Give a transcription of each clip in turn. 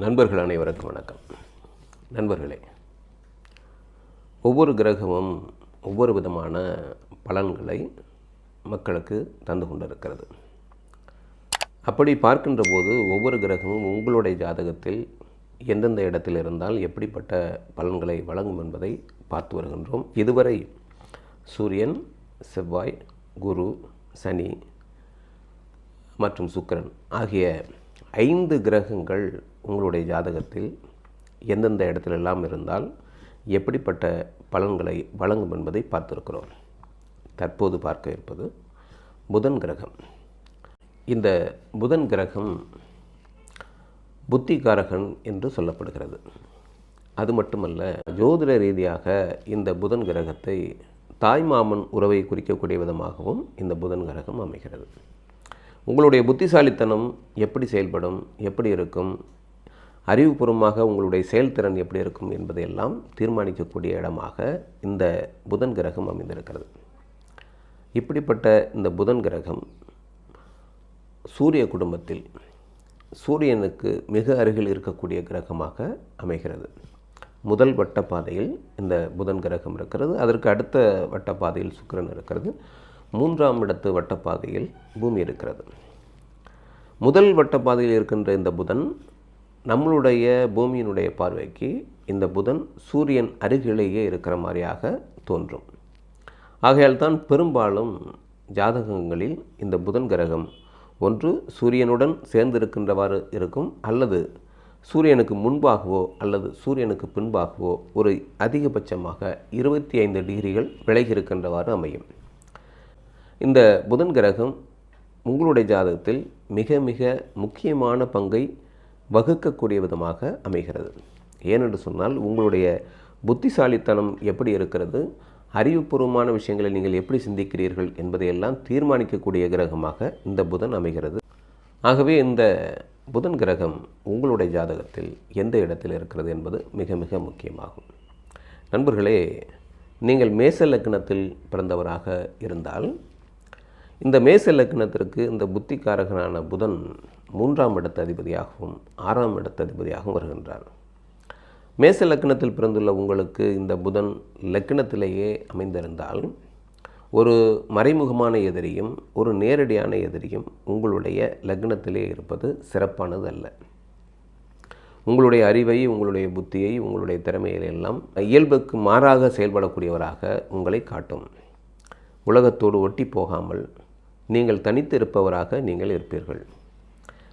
நண்பர்கள் அனைவருக்கும் வணக்கம். நண்பர்களே, ஒவ்வொரு கிரகமும் ஒவ்வொரு விதமான பலன்களை மக்களுக்கு தந்து கொண்டிருக்கிறது. அப்படி பார்க்கின்ற போது ஒவ்வொரு கிரகமும் உங்களுடைய ஜாதகத்தில் எந்தெந்த இடத்தில் இருந்தால் எப்படிப்பட்ட பலன்களை வழங்கும் என்பதை பார்த்து வருகின்றோம். இதுவரை சூரியன், செவ்வாய், குரு, சனி மற்றும் சுக்கிரன் ஆகிய 5 கிரகங்கள் உங்களுடைய ஜாதகத்தில் எந்தெந்த இடத்திலெல்லாம் இருந்தால் எப்படிப்பட்ட பலன்களை வழங்கும் என்பதை பார்த்திருக்கிறோம். தற்போது பார்க்க இருப்பது புதன் கிரகம். இந்த புதன் கிரகம் புத்திகாரகன் என்று சொல்லப்படுகிறது. அது மட்டுமல்ல, ஜோதிட ரீதியாக இந்த புதன் கிரகத்தை தாய்மாமன் உறவை குறிக்கக்கூடிய விதமாகவும் இந்த புதன் கிரகம் அமைகிறது. உங்களுடைய புத்திசாலித்தனம் எப்படி செயல்படும், எப்படி இருக்கும், அறிவுபூர்வமாக உங்களுடைய செயல்திறன் எப்படி இருக்கும் என்பதையெல்லாம் தீர்மானிக்கக்கூடிய இடமாக இந்த புதன் கிரகம் அமைந்திருக்கிறது. இப்படிப்பட்ட இந்த புதன் கிரகம் சூரிய குடும்பத்தில் சூரியனுக்கு மிக அருகில் இருக்கக்கூடிய கிரகமாக அமைகிறது. முதல் வட்டப்பாதையில் இந்த புதன் கிரகம் இருக்கிறது. அதற்கு அடுத்த வட்டப்பாதையில் சுக்கிரன் இருக்கிறது. 3ஆம் இடத்து வட்டப்பாதையில் பூமி இருக்கிறது. முதல் வட்டப்பாதையில் இருக்கின்ற இந்த புதன் நம்மளுடைய பூமியினுடைய பார்வைக்கு இந்த புதன் சூரியன் அருகிலேயே இருக்கிற மாதிரியாக தோன்றும். ஆகையால் தான் பெரும்பாலும் ஜாதகங்களில் இந்த புதன் கிரகம் ஒன்று சூரியனுடன் சேர்ந்திருக்கின்றவாறு இருக்கும், அல்லது சூரியனுக்கு முன்பாகவோ அல்லது சூரியனுக்கு பின்பாகவோ ஒரு அதிகபட்சமாக 25 டிகிரிகள் விலகி இருக்கின்றவாறு அமையும். இந்த புதன் கிரகம் உங்களுடைய ஜாதகத்தில் மிக மிக முக்கியமான பங்கை வகுக்கக்கூடிய விதமாக அமைகிறது. ஏனென்று சொன்னால், உங்களுடைய புத்திசாலித்தனம் எப்படி இருக்கிறது, அறிவுபூர்வமான விஷயங்களை நீங்கள் எப்படி சிந்திக்கிறீர்கள் என்பதையெல்லாம் தீர்மானிக்கக்கூடிய கிரகமாக இந்த புதன் அமைகிறது. ஆகவே இந்த புதன் கிரகம் உங்களுடைய ஜாதகத்தில் எந்த இடத்தில் இருக்கிறது என்பது மிக மிக முக்கியமாகும். நண்பர்களே, நீங்கள் மேச லக்னத்தில் பிறந்தவராக இருந்தால் இந்த மேச லக்னத்திற்கு இந்த புத்திகாரகனான புதன் 3ஆம் இடத்து அதிபதியாகவும் 6ஆம் இடத்து அதிபதியாகவும் வருகின்றார். மேச லக்னத்தில் பிறந்துள்ள உங்களுக்கு இந்த புதன் லக்னத்திலேயே அமைந்திருந்தால் ஒரு மறைமுகமான எதிரியும் ஒரு நேரடியான எதிரியும் உங்களுடைய லக்னத்திலே இருப்பது சிறப்பானது அல்ல. உங்களுடைய அறிவை, உங்களுடைய புத்தியை, உங்களுடைய திறமையிலெல்லாம் இயல்புக்கு மாறாக செயல்படக்கூடியவராக உங்களை காட்டும். உலகத்தோடு ஒட்டி போகாமல் நீங்கள் தனித்து இருப்பவராக நீங்கள் இருப்பீர்கள்.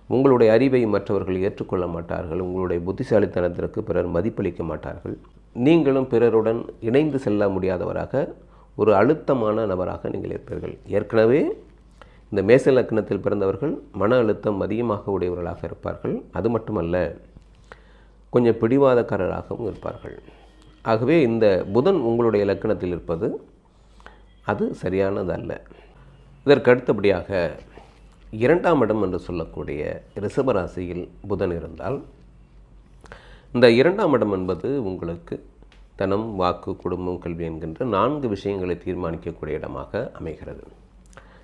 உங்களுடைய அறிவை மற்றவர்கள் ஏற்றுக்கொள்ள மாட்டார்கள். உங்களுடைய புத்திசாலித்தனத்திற்கு பிறர் மதிப்பளிக்க மாட்டார்கள். நீங்களும் பிறருடன் இணைந்து செல்ல முடியாதவராக ஒரு அழுத்தமான நபராக நீங்கள் இருப்பீர்கள். ஏற்கனவே இந்த மேச லக்னத்தில் பிறந்தவர்கள் மன அழுத்தம் அதிகமாக உடையவர்களாக இருப்பார்கள். அது மட்டுமல்ல, கொஞ்சம் பிடிவாதக்காரராகவும் இருப்பார்கள். ஆகவே இந்த புதன் உங்களுடைய லக்னத்தில் இருப்பது அது சரியானதல்ல. இதற்கு அடுத்தபடியாக 2ஆம் இடம் என்று சொல்லக்கூடிய ரிஷபராசியில் புதன் இருந்தால், இந்த 2ஆம் இடம் என்பது உங்களுக்கு தனம், வாக்கு, குடும்பம், கல்வி என்கின்ற 4 விஷயங்களை தீர்மானிக்கக்கூடிய இடமாக அமைகிறது.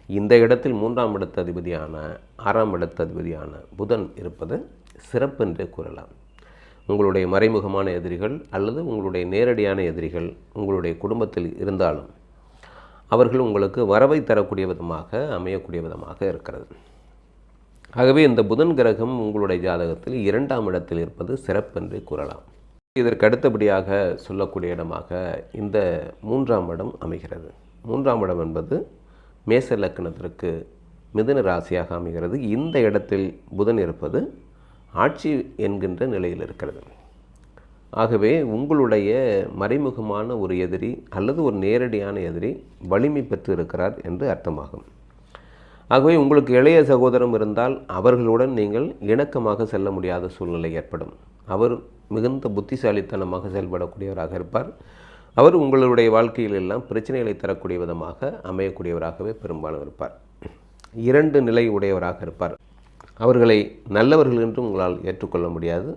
இந்த இடத்தில் 3ஆம் இடத்து அதிபதியான 6ஆம் இடத்து அதிபதியான புதன் இருப்பது சிறப்பென்றே கூறலாம். உங்களுடைய மறைமுகமான எதிரிகள் அல்லது உங்களுடைய நேரடியான எதிரிகள் உங்களுடைய குடும்பத்தில் இருந்தாலும் அவர்கள் உங்களுக்கு வரவை தரக்கூடிய விதமாக அமையக்கூடிய விதமாக இருக்கிறது. ஆகவே இந்த புதன் கிரகம் உங்களுடைய ஜாதகத்தில் 2ஆம் இடத்தில் இருப்பது சிறப்பென்று கூறலாம். இதற்கு அடுத்தபடியாக சொல்லக்கூடிய இடமாக இந்த 3ஆம் இடம் அமைகிறது. 3ஆம் இடம் என்பது மேச லக்னத்திற்கு மிதுன ராசியாக அமைகிறது. இந்த இடத்தில் புதன் இருப்பது ஆட்சி என்கின்ற நிலையில் இருக்கிறது. ஆகவே உங்களுடைய மறைமுகமான ஒரு எதிரி அல்லது ஒரு நேரடியான எதிரி வலிமை பெற்று இருக்கிறார் என்று அர்த்தமாகும். ஆகவே உங்களுக்கு இளைய சகோதரம் இருந்தால் அவர்களுடன் நீங்கள் இணக்கமாக செல்ல முடியாத சூழ்நிலை ஏற்படும். அவர் மிகுந்த புத்திசாலித்தனமாக செயல்படக்கூடியவராக இருப்பார். அவர் உங்களுடைய வாழ்க்கையில் எல்லாம் பிரச்சனைகளை தரக்கூடிய விதமாக அமையக்கூடியவராகவே பெரும்பாலும் இருப்பார். 2 நிலை உடையவராக இருப்பார். அவர்களை நல்லவர்கள் என்றும் உங்களால் ஏற்றுக்கொள்ள முடியாது,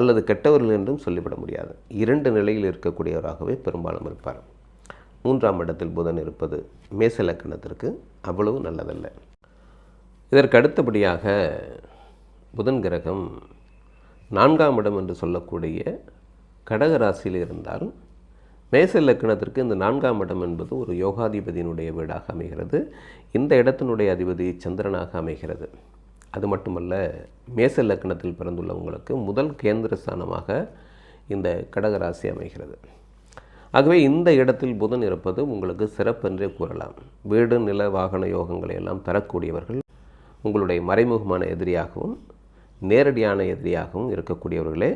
அல்லது கெட்டவர்கள் என்றும் சொல்லிவிட முடியாது. 2 நிலையில் இருக்கக்கூடியவராகவே பெரும்பாலும் இருப்பார். 3ஆம் இடத்தில் புதன் இருப்பது மேச லக்னத்திற்கு அவ்வளவு நல்லதல்ல. இதற்கு அடுத்தபடியாக புதன் கிரகம் 4ஆம் இடம் என்று சொல்லக்கூடிய கடக ராசியில் இருந்தால் மேச லக்னத்திற்கு இந்த 4ஆம் இடம் என்பது ஒரு யோகாதிபதியினுடைய வீடாக அமைகிறது. இந்த இடத்தினுடைய அதிபதி சந்திரனாக அமைகிறது. அது மட்டுமல்ல, மேச லக்னத்தில் பிறந்துள்ளவங்களுக்கு முதல் கேந்திர ஸ்தானமாக இந்த கடகராசி அமைகிறது. ஆகவே இந்த இடத்தில் புதன் இருப்பது உங்களுக்கு சிறப்பென்றே கூறலாம். வீடு நில வாகன யோகங்களை எல்லாம் தரக்கூடியவர்கள் உங்களுடைய மறைமுகமான எதிரியாகவும் நேரடியான எதிரியாகவும் இருக்கக்கூடியவர்களே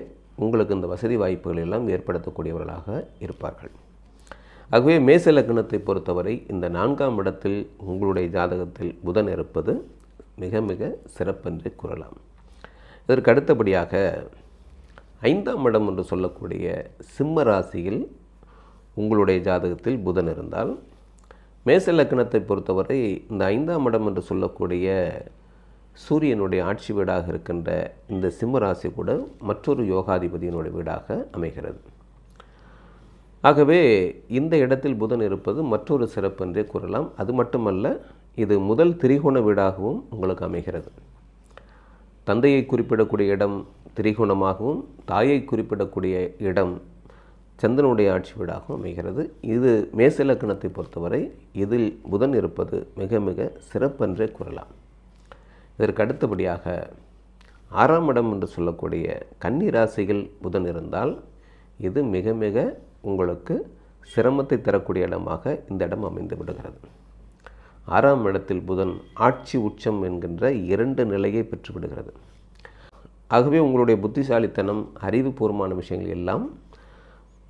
உங்களுக்கு இந்த வசதி வாய்ப்புகள் எல்லாம் ஏற்படுத்தக்கூடியவர்களாக இருப்பார்கள். ஆகவே மேச லக்னத்தை பொறுத்தவரை இந்த 4ஆம் இடத்தில் உங்களுடைய ஜாதகத்தில் புதன் இருப்பது மிக மிக சிறப்பென்றே கூறலாம். இதற்கு அடுத்தபடியாக 5ஆம் இடம் என்று சொல்லக்கூடிய சிம்ம ராசியில் உங்களுடைய ஜாதகத்தில் புதன் இருந்தால் மேச லக்னத்தை பொறுத்தவரை இந்த 5ஆம் இடம் என்று சொல்லக்கூடிய சூரியனுடைய ஆட்சி வீடாக இருக்கின்ற இந்த சிம்ம ராசி கூட மற்றொரு யோகாதிபதியினுடைய வீடாக அமைகிறது. ஆகவே இந்த இடத்தில் புதன் இருப்பது மற்றொரு சிறப்பு என்றே கூறலாம். அது மட்டுமல்ல, இது முதல் திரிகோண வீடாகவும் உங்களுக்கு அமைகிறது. தந்தையை குறிப்பிடக்கூடிய இடம் திரிகோணமாகவும் தாயை குறிப்பிடக்கூடிய இடம் சந்திரனுடைய ஆட்சி வீடாகவும் அமைகிறது. இது மேச லக்னத்தை பொறுத்தவரை இதில் புதன் இருப்பது மிக மிக சிறப்பென்றே கூறலாம். இதற்கு அடுத்தபடியாக 6ஆம் இடம் என்று சொல்லக்கூடிய கன்னி ராசியில் புதன் இருந்தால் இது மிக மிக உங்களுக்கு சிரமத்தை தரக்கூடிய இடமாக இந்த இடம் அமைந்து விடுகிறது. 6ஆம் இடத்தில் புதன் ஆட்சி உச்சம் என்கின்ற 2 நிலையை பெற்றுவிடுகிறது. ஆகவே உங்களுடைய புத்திசாலித்தனம் அறிவுபூர்வமான விஷயங்கள் எல்லாம்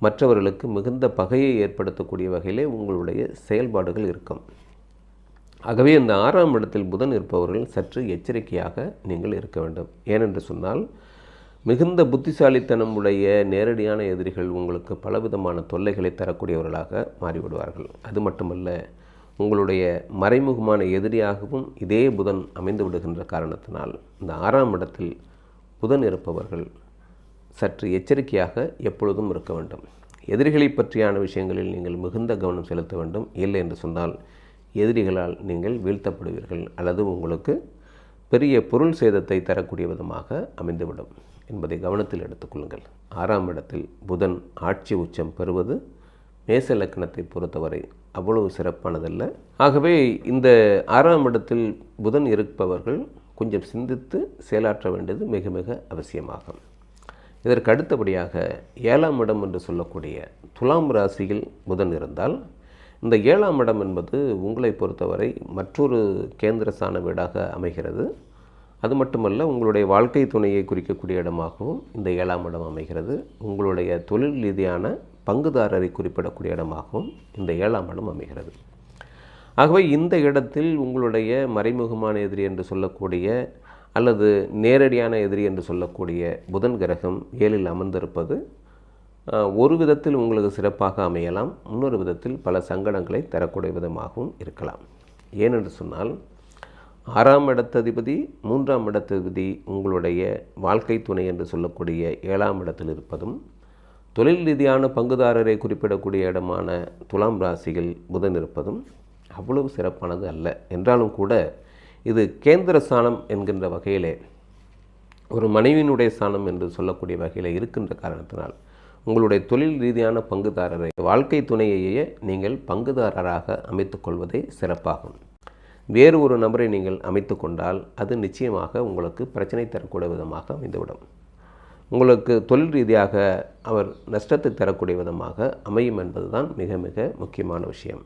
மற்றவர்களுக்கு மிகுந்த பகையை ஏற்படுத்தக்கூடிய வகையிலே உங்களுடைய செயல்பாடுகள் இருக்கும். ஆகவே இந்த 6ஆம் இடத்தில் புதன் இருப்பவர்கள் சற்று எச்சரிக்கையாக நீங்கள் இருக்க வேண்டும். ஏனென்று சொன்னால் மிகுந்த புத்திசாலித்தனம் உடைய நேரடியான எதிரிகள் உங்களுக்கு பலவிதமான தொல்லைகளை தரக்கூடியவர்களாக மாறிவிடுவார்கள். அது மட்டுமல்ல, உங்களுடைய மறைமுகமான எதிரியாகவும் இதே புதன் அமைந்து விடுகின்ற காரணத்தினால் இந்த 6ஆம் இடத்தில் புதன் இருப்பவர்கள் சற்று எச்சரிக்கையாக எப்பொழுதும் இருக்க வேண்டும். எதிரிகளை பற்றியான விஷயங்களில் நீங்கள் மிகுந்த கவனம் செலுத்த வேண்டும். இல்லை என்று சொன்னால் எதிரிகளால் நீங்கள் வீழ்த்தப்படுவீர்கள் அல்லது உங்களுக்கு பெரிய பொருள் சேதத்தை தரக்கூடிய விதமாக அமைந்துவிடும் என்பதை கவனத்தில் எடுத்துக்கொள்ளுங்கள். 6ஆம் இடத்தில் புதன் ஆட்சி உச்சம் பெறுவது மேச லக்னத்தை பொறுத்தவரை அவ்வளவு சிறப்பானதல்ல. ஆகவே இந்த 6ஆம் இடத்தில் புதன் இருப்பவர்கள் கொஞ்சம் சிந்தித்து செயலாற்ற வேண்டியது மிக மிக அவசியமாகும். இதற்கு அடுத்தபடியாக 7ஆம் இடம் என்று சொல்லக்கூடிய துலாம் ராசியில் புதன் இருந்தால் இந்த 7ஆம் இடம் என்பது உங்களை பொறுத்தவரை மற்றொரு கேந்திரஸ்தான வீடாக அமைகிறது. அது மட்டுமல்ல, உங்களுடைய வாழ்க்கை துணையை குறிக்கக்கூடிய இடமாகவும் இந்த 7ஆம் இடம் அமைகிறது. உங்களுடைய தொழில் ரீதியான பங்குதாரரை குறிப்பிடக்கூடிய இடமாகவும் இந்த 7ஆம் இடம் அமைகிறது. ஆகவே இந்த இடத்தில் உங்களுடைய மறைமுகமான எதிரி என்று சொல்லக்கூடிய அல்லது நேரடியான எதிரி என்று சொல்லக்கூடிய புதன் கிரகம் 7இல் அமர்ந்திருப்பது ஒரு விதத்தில் உங்களுக்கு சிறப்பாக அமையலாம், இன்னொரு விதத்தில் பல சங்கடங்களை தரக்கூடிய விதமாகவும் இருக்கலாம். ஏனென்று சொன்னால் 6ஆம் இடத்ததிபதி 3ஆம் இடத்ததிபதி உங்களுடைய வாழ்க்கை துணை என்று சொல்லக்கூடிய 7ஆம் இடத்தில் இருப்பதும் தொழில் ரீதியான பங்குதாரரை குறிப்பிடக்கூடிய இடமான துலாம் ராசியில் புதன் இருப்பதும் அவ்வளவு சிறப்பானது அல்ல. என்றாலும் கூட இது கேந்திர ஸ்தானம் என்கின்ற வகையிலே ஒரு மனைவியினுடைய ஸ்தானம் என்று சொல்லக்கூடிய வகையில் இருக்கின்ற காரணத்தினால் உங்களுடைய தொழில் ரீதியான பங்குதாரரை வாழ்க்கை துணையையே நீங்கள் பங்குதாரராக அமைத்து கொள்வதே சிறப்பாகும். வேறு ஒரு நபரை நீங்கள் அமைத்து கொண்டால் அது நிச்சயமாக உங்களுக்கு பிரச்சனை தரக்கூடிய விதமாக அமைந்துவிடும். உங்களுக்கு தொழில் ரீதியாக அவர் நஷ்டத்தை தரக்கூடிய விதமாக அமையும் என்பதுதான் மிக மிக முக்கியமான விஷயம்.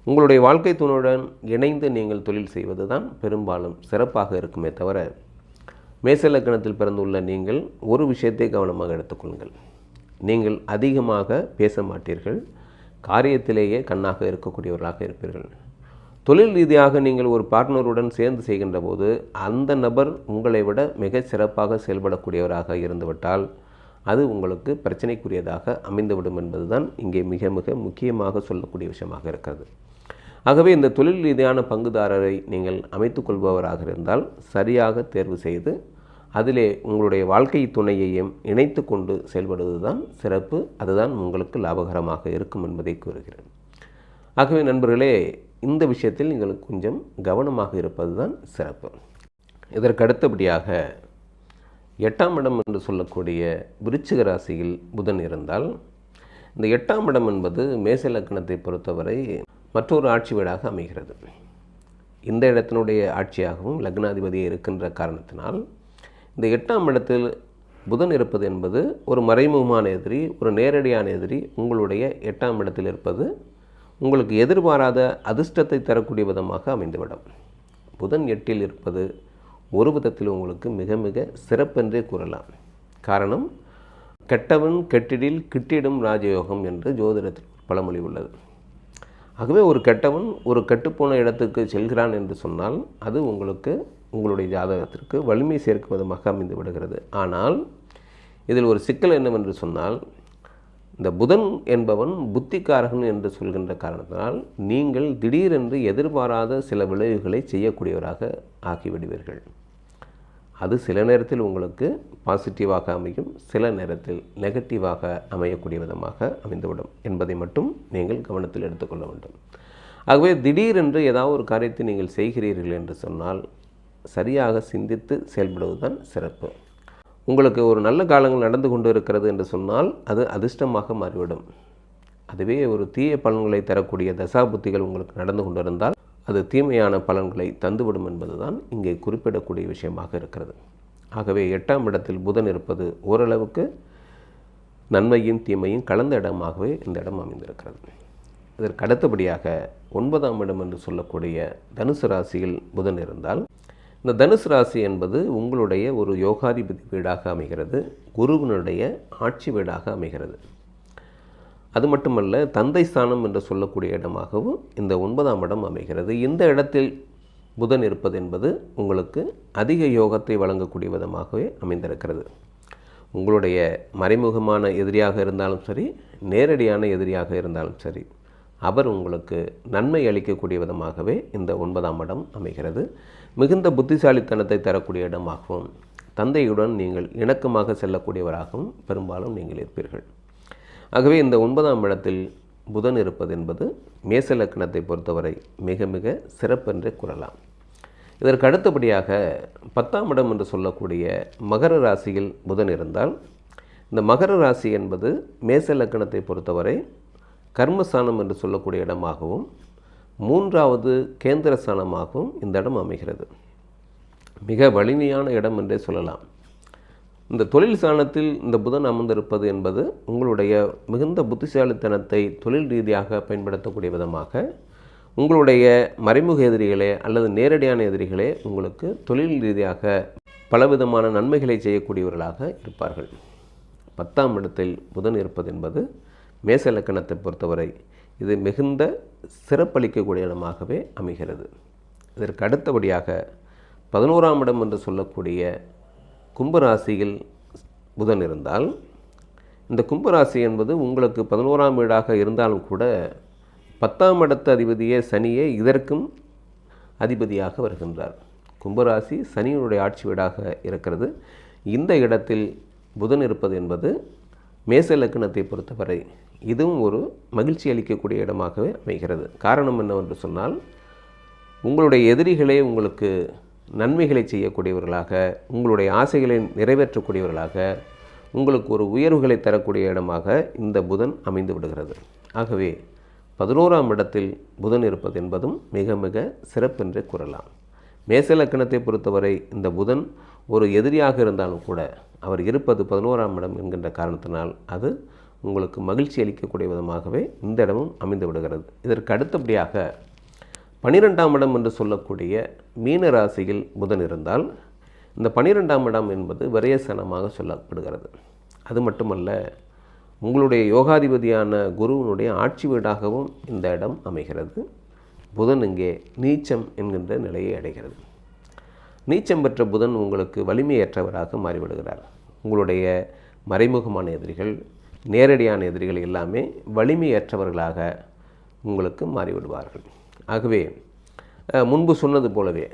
உங்களுடைய வாழ்க்கை துணையுடன் இணைந்து நீங்கள் தொழில் செய்வது தான் பெரும்பாலும் சிறப்பாக இருக்குமே தவிர, மேச லக்னத்தில் பிறந்துள்ள நீங்கள் ஒரு விஷயத்தை கவனமாக எடுத்துக்கொள்ளுங்கள். நீங்கள் அதிகமாக பேச மாட்டீர்கள், காரியத்திலேயே கண்ணாக இருக்கக்கூடியவர்களாக இருப்பீர்கள். தொழில் ரீதியாக நீங்கள் ஒரு பார்ட்னருடன் சேர்ந்து செய்கின்ற போது அந்த நபர் உங்களை விட மிக சிறப்பாக செயல்படக்கூடியவராக இருந்துவிட்டால் அது உங்களுக்கு பிரச்சனைக்குரியதாக அமைந்துவிடும் என்பதுதான் இங்கே மிக மிக முக்கியமாக சொல்லக்கூடிய விஷயமாக இருக்கிறது. ஆகவே இந்த தொழில் ரீதியான பங்குதாரரை நீங்கள் அமைத்துக் கொள்பவராக இருந்தால் சரியாக தேர்வு செய்து அதிலே உங்களுடைய வாழ்க்கை துணையையும் இணைத்து கொண்டு செயல்படுவது தான் சிறப்பு. அதுதான் உங்களுக்கு லாபகரமாக இருக்கும் என்பதை கூறுகிறேன். ஆகவே நண்பர்களே, இந்த விஷயத்தில் நீங்கள் கொஞ்சம் கவனமாக இருப்பது தான் சிறப்பு. இதற்கு அடுத்தபடியாக 8ஆம் இடம் என்று சொல்லக்கூடிய விருச்சிக ராசியில் புதன் இருந்தால், இந்த 8ஆம் இடம் என்பது மேச லக்னத்தை பொறுத்தவரை மற்றொரு ஆட்சி வீடாக அமைகிறது. இந்த இடத்தினுடைய ஆட்சியாகவும் லக்னாதிபதியை இருக்கின்ற காரணத்தினால் இந்த 8ஆம் இடத்தில் புதன் இருப்பது என்பது ஒரு மறைமுகமான எதிரி, ஒரு நேரடியான எதிரி உங்களுடைய 8ஆம் இடத்தில் இருப்பது உங்களுக்கு எதிர்பாராத அதிர்ஷ்டத்தை தரக்கூடிய விதமாக அமைந்துவிடும். புதன் 8இல் இருப்பது ஒரு விதத்தில் உங்களுக்கு மிக மிக சிறப்பென்றே கூறலாம். காரணம், கெட்டவன் கெட்டிடில் கிட்டிடும் ராஜயோகம் என்று ஜோதிடத்தில் பழமொழி உள்ளது. ஆகவே ஒரு கெட்டவன் ஒரு கெட்டுப்போன இடத்துக்கு செல்கிறான் என்று சொன்னால் அது உங்களுக்கு உங்களுடைய ஜாதகத்திற்கு வலிமை சேர்க்கும் விதமாக அமைந்து விடுகிறது. ஆனால் இதில் ஒரு சிக்கல் என்னவென்று சொன்னால், இந்த புதன் என்பவன் புத்திக்காரகன் என்று சொல்கின்ற காரணத்தினால் நீங்கள் திடீரென்று எதிர்பாராத சில விளைவுகளை செய்யக்கூடியவராக ஆகிவிடுவீர்கள். அது சில நேரத்தில் உங்களுக்கு பாசிட்டிவாக அமையும், சில நேரத்தில் நெகட்டிவாக அமையக்கூடிய விதமாக அமைந்துவிடும் என்பதை மட்டும் நீங்கள் கவனத்தில் எடுத்துக்கொள்ள வேண்டும். ஆகவே திடீரென்று ஏதாவது ஒரு காரியத்தை நீங்கள் செய்கிறீர்கள் என்று சொன்னால் சரியாக சிந்தித்து செயல்படுவதுதான் சிறப்பு. உங்களுக்கு ஒரு நல்ல காலங்கள் நடந்து கொண்டு இருக்கிறது என்று சொன்னால் அது அதிர்ஷ்டமாக மாறிவிடும். அதுவே ஒரு தீய பலன்களை தரக்கூடிய தசாபுத்திகள் உங்களுக்கு நடந்து கொண்டிருந்தால் அது தீமையான பலன்களை தந்துவிடும் என்பதுதான் இங்கே குறிப்பிடக்கூடிய விஷயமாக இருக்கிறது. ஆகவே 8ஆம் இடத்தில் புதன் இருப்பது ஓரளவுக்கு நன்மையும் தீமையும் கலந்த இடமாகவே இந்த இடம் அமைந்திருக்கிறது. இதற்கு அடுத்தபடியாக 9ஆம் இடம் என்று சொல்லக்கூடிய தனுசு ராசியில் புதன் இருந்தால், இந்த தனுசு ராசி என்பது உங்களுடைய ஒரு யோகாதிபதி வீடாக அமைகிறது, குருவினுடைய ஆட்சி வீடாக அமைகிறது. அது மட்டுமல்ல, தந்தை ஸ்தானம் என்று சொல்லக்கூடிய இடமாகவும் இந்த 9ஆம் இடம் அமைகிறது. இந்த இடத்தில் புதன் இருப்பது என்பது உங்களுக்கு அதிக யோகத்தை வழங்கக்கூடிய விதமாகவே அமைந்திருக்கிறது. உங்களுடைய மறைமுகமான எதிரியாக இருந்தாலும் சரி, நேரடியான எதிரியாக இருந்தாலும் சரி, அவர் உங்களுக்கு நன்மை அளிக்கக்கூடிய விதமாகவே இந்த 9ஆம் இடம் அமைகிறது. மிகுந்த புத்திசாலித்தனத்தை தரக்கூடிய இடமாகவும், தந்தையுடன் நீங்கள் இணக்கமாக செல்லக்கூடியவராகவும் பெரும்பாலும் நீங்கள் இருப்பீர்கள். ஆகவே இந்த 9ஆம் இடத்தில் புதன் இருப்பது என்பது மேச லக்னத்தை பொறுத்தவரை மிக மிக சிறப்பென்றே கூறலாம். இதற்கு அடுத்தபடியாக 10ஆம் இடம் என்று சொல்லக்கூடிய மகர ராசியில் புதன் இருந்தால், இந்த மகர ராசி என்பது மேச லக்னத்தை பொறுத்தவரை கர்மஸ்தானம் என்று சொல்லக்கூடிய இடமாகவும் 3வது கேந்திர ஸ்தானமாகவும் இந்த இடம் அமைகிறது. மிக வலிமையான இடம் என்றே சொல்லலாம். இந்த தொழில் ஸ்தானத்தில் இந்த புதன் அமர்ந்திருப்பது என்பது உங்களுடைய மிகுந்த புத்திசாலித்தனத்தை தொழில் ரீதியாக பயன்படுத்தக்கூடிய விதமாக உங்களுடைய மறைமுக எதிரிகளே அல்லது நேரடியான எதிரிகளே உங்களுக்கு தொழில் ரீதியாக பலவிதமான நன்மைகளை செய்யக்கூடியவர்களாக இருப்பார்கள். 10ஆம் இடத்தில் புதன் இருப்பது என்பது மேச லக்கணத்தை பொறுத்தவரை இது மிகுந்த சிறப்பளிக்கக்கூடிய இடமாகவே அமைகிறது. இதற்கு அடுத்தபடியாக 11ஆம் இடம் என்று சொல்லக்கூடிய கும்பராசியில் புதன் இருந்தால், இந்த கும்பராசி என்பது உங்களுக்கு 11ஆம் வீடாக இருந்தாலும் கூட 10ஆம் இடத்து அதிபதியே சனியே இதற்கும் அதிபதியாக வருகின்றார். கும்பராசி சனியினுடைய ஆட்சி வீடாக இருக்கிறது. இந்த இடத்தில் புதன் இருப்பது என்பது மேச லக்னத்தை பொறுத்தவரை இதுவும் ஒரு மகிழ்ச்சி அளிக்கக்கூடிய இடமாகவே அமைகிறது. காரணம் என்னவென்று சொன்னால், உங்களுடைய எதிரிகளே உங்களுக்கு நன்மைகளை செய்யக்கூடியவர்களாக, உங்களுடைய ஆசைகளை நிறைவேற்றக்கூடியவர்களாக, உங்களுக்கு ஒரு உயர்வுகளை தரக்கூடிய இடமாக இந்த புதன் அமைந்து விடுகிறது. ஆகவே 11ஆம் இடத்தில் புதன் இருப்பது என்பதும் மிக மிக சிறப்பென்றே கூறலாம். மேச லக்னத்தை பொறுத்தவரை இந்த புதன் ஒரு எதிரியாக இருந்தாலும் கூட அவர் இருப்பது 11ஆம் இடம் என்கின்ற காரணத்தினால் அது உங்களுக்கு மகிழ்ச்சி அளிக்கக்கூடிய விதமாகவே இந்த இடமும் அமைந்து விடுகிறது. இதற்கு அடுத்தபடியாக 12ஆம் இடம் என்று சொல்லக்கூடிய மீன ராசியில் புதன் இருந்தால், இந்த 12ஆம் இடம் என்பது விரயஸ்தானமாக சொல்லப்படுகிறது. அது மட்டுமல்ல, உங்களுடைய யோகாதிபதியான குருவினுடைய ஆட்சி வீடாகவும் இந்த இடம் அமைகிறது. புதன் இங்கே நீச்சம் என்கின்ற நிலையை அடைகிறது. நீச்சம் பெற்ற புதன் உங்களுக்கு வலிமையற்றவராக மாறிவிடுகிறார். உங்களுடைய மறைமுகமான எதிரிகள், நேரடியான எதிரிகள் எல்லாமே வலிமையற்றவர்களாக உங்களுக்கு மாறிவிடுவார்கள். ஆகவே முன்பு சொன்னது போலவே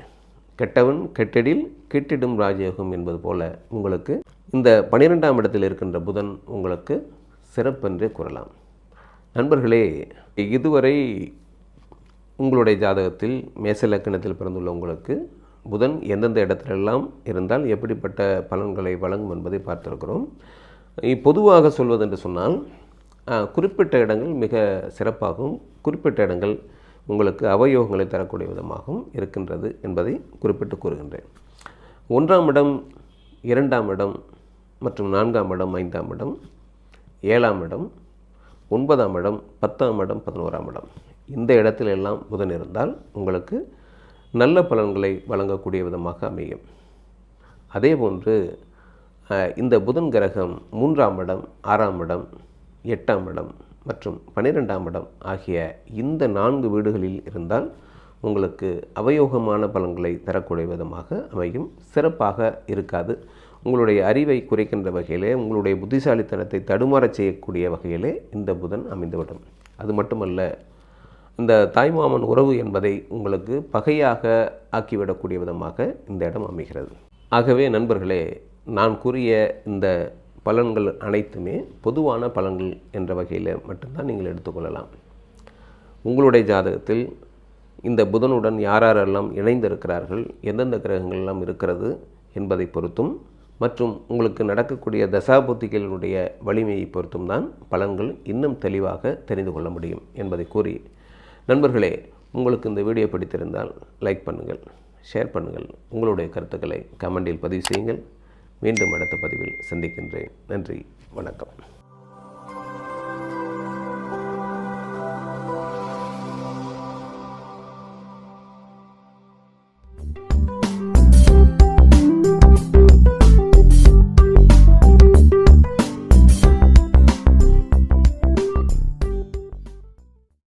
கெட்டவன் கெட்டடில் கிட்டிடும் ராஜயோகம் என்பது போல உங்களுக்கு இந்த 12ஆம் இடத்தில் இருக்கின்ற புதன் உங்களுக்கு சிறப்பென்றே கூறலாம். நண்பர்களே, இதுவரை உங்களுடைய ஜாதகத்தில் மேச லக்கணத்தில் பிறந்துள்ள உங்களுக்கு புதன் எந்தெந்த இடத்திலெல்லாம் இருந்தால் எப்படிப்பட்ட பலன்களை வழங்கும் என்பதை பார்த்திருக்கிறோம். பொதுவாக சொல்வதென்று சொன்னால் குறிப்பிட்ட இடங்கள் மிக சிறப்பாகவும் குறிப்பிட்ட இடங்கள் உங்களுக்கு அவயோகங்களை தரக்கூடிய விதமாகவும் இருக்கின்றது என்பதை குறிப்பிட்டு கூறுகின்றேன். 1ஆம் இடம், 2ஆம் இடம் மற்றும் 4ஆம் இடம், 5ஆம் இடம், 7ஆம் இடம், 9ஆம் இடம், 10ஆம் இடம், 11ஆம் இடம், இந்த இடத்திலெல்லாம் புதன் இருந்தால் உங்களுக்கு நல்ல பலன்களை வழங்கக்கூடிய விதமாக அமையும். அதேபோன்று இந்த புதன் கிரகம் 3ஆம் இடம், 6ஆம் இடம், 8ஆம் இடம் மற்றும் 12ஆம் இடம் ஆகிய இந்த 4 வீடுகளில் இருந்தால் உங்களுக்கு அவயோகமான பலன்களை தரக்கூடிய விதமாக அமையும். சிறப்பாக இருக்காது. உங்களுடைய அறிவை குறைக்கின்ற வகையிலே, உங்களுடைய புத்திசாலித்தனத்தை தடுமாறச் செய்யக்கூடிய வகையிலே இந்த புதன் அமைந்துவிடும். அது மட்டுமல்ல, இந்த தாய்மாமன் உறவு என்பதை உங்களுக்கு பகையாக ஆக்கிவிடக்கூடிய விதமாக இந்த இடம் அமைகிறது. ஆகவே நண்பர்களே, நான் கூறிய இந்த பலன்கள் அனைத்துமே பொதுவான பலன்கள் என்ற வகையில் மட்டும்தான் நீங்கள் எடுத்துக்கொள்ளலாம். உங்களுடைய ஜாதகத்தில் இந்த புதனுடன் யாரெல்லாம் இணைந்திருக்கிறார்கள், எந்தெந்த கிரகங்கள் எல்லாம் இருக்கிறது என்பதை பொறுத்தும் மற்றும் உங்களுக்கு நடக்கக்கூடிய தசாபுத்திகளுடைய வலிமையை பொறுத்தும் தான் பலன்கள் இன்னும் தெளிவாக தெரிந்து கொள்ள முடியும் என்பதை கூறி, நண்பர்களே, உங்களுக்கு இந்த வீடியோ பிடித்திருந்தால் லைக் பண்ணுங்கள், ஷேர் பண்ணுங்கள், உங்களுடைய கருத்துக்களை கமெண்டில் பதிவு செய்யுங்கள். மீண்டும் அடுத்த பதிவில் சந்திக்கின்றேன். நன்றி, வணக்கம்.